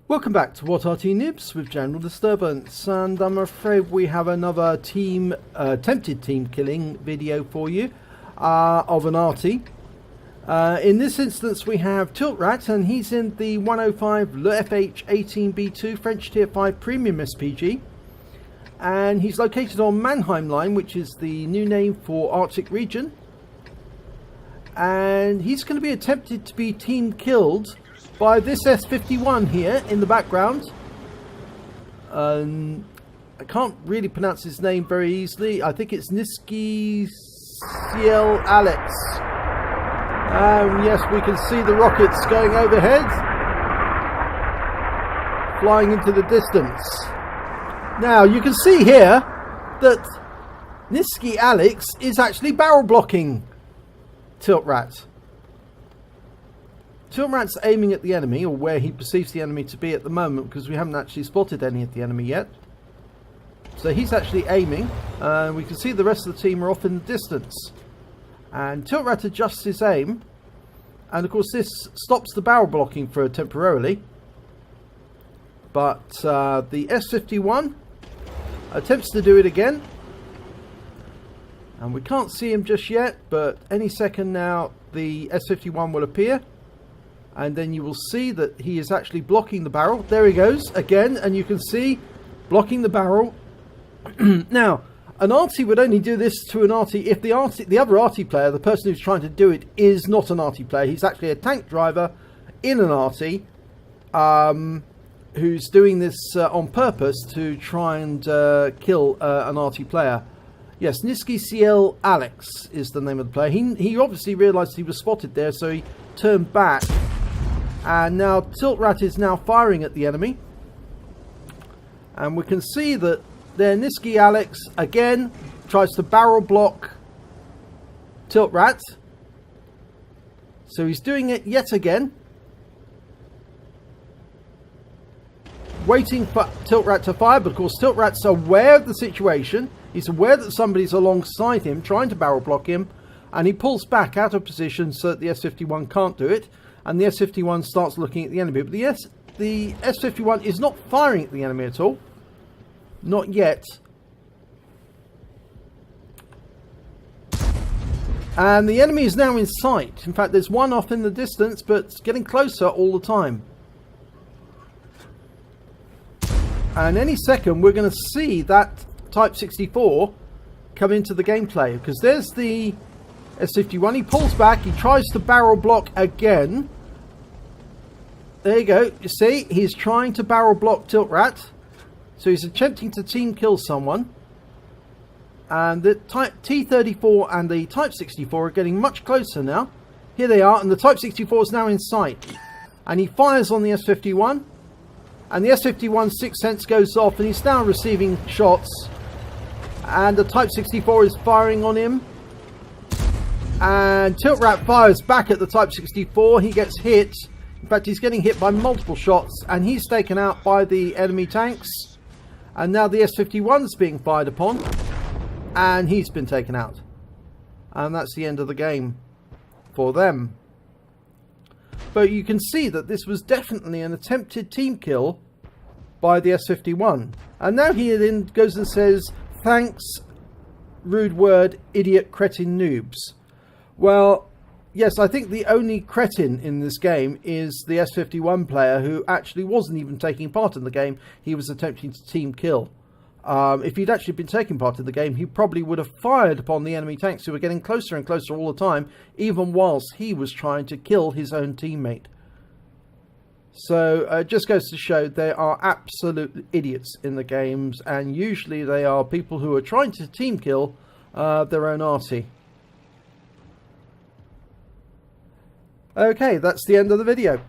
Welcome back to What Arty Noobs with General Disturbance, and I'm afraid we have another attempted team killing video for you of an Arty. In this instance we have tiltratt, and he's in the 105 leFH18B2 French Tier 5 Premium SPG, and he's located on Mannerheim Line, which is the new name for Arctic region, and he's going to be attempted to be team killed by this S-51 here in the background. I can't really pronounce his name very easily. I think it's NiszczycielAlex. Yes, we can see the rockets going overhead, flying into the distance. Now you can see here that NiszczycielAlex is actually barrel blocking tiltratt. Tiltratt's aiming at the enemy, or where he perceives the enemy to be at the moment, because we haven't actually spotted any of the enemy yet. So he's actually aiming, and we can see the rest of the team are off in the distance. And tiltratt adjusts his aim, and of course this stops the barrel blocking for temporarily. But the S-51 attempts to do it again, and we can't see him just yet, but any second now the S-51 will appear. And then you will see that he is actually blocking the barrel. There he goes again, and you can see blocking the barrel. Now, an Arty would only do this to an Arty if the other Arty player, the person who's trying to do it, is not an Arty player. He's actually a tank driver in an Arty, who's doing this on purpose to try and kill an Arty player. Yes, NiszczycielAlex is the name of the player. He obviously realised he was spotted there, so he turned back. And now tiltratt is now firing at the enemy, and we can see that there NiszczycielAlex again tries to barrel block tiltratt. So he's doing it yet again, waiting for tiltratt to fire, but of course tiltratt's aware of the situation. He's aware that somebody's alongside him trying to barrel block him, and he pulls back out of position so that the S-51 can't do it. And the S-51 starts looking at the enemy. But the S-51 is not firing at the enemy at all. Not yet. And the enemy is now in sight. In fact, there's one off in the distance, but it's getting closer all the time. And any second, we're going to see that Type 64 come into the gameplay. Because there's the S-51. He pulls back. He tries to barrel block again. There you go. You see, he's trying to barrel block tiltratt. So he's attempting to team kill someone. And the Type T-34 and the Type 64 are getting much closer now. Here they are, and the Type 64 is now in sight. And he fires on the S-51. And the S-51's sixth sense goes off, and he's now receiving shots. And the Type 64 is firing on him. And tiltratt fires back at the Type 64. He gets hit. In fact, he's getting hit by multiple shots, and he's taken out by the enemy tanks. And now the S-51 is being fired upon, and he's been taken out. And that's the end of the game for them. But you can see that this was definitely an attempted team kill by the S-51. And now he then goes and says, "Thanks, rude word, idiot, cretin, noobs." Well, yes, I think the only cretin in this game is the S-51 player, who actually wasn't even taking part in the game. He was attempting to team kill. If he'd actually been taking part in the game, he probably would have fired upon the enemy tanks, who were getting closer and closer all the time, even whilst he was trying to kill his own teammate. So it just goes to show there are absolute idiots in the games, and usually they are people who are trying to team kill their own Arty. Okay, that's the end of the video.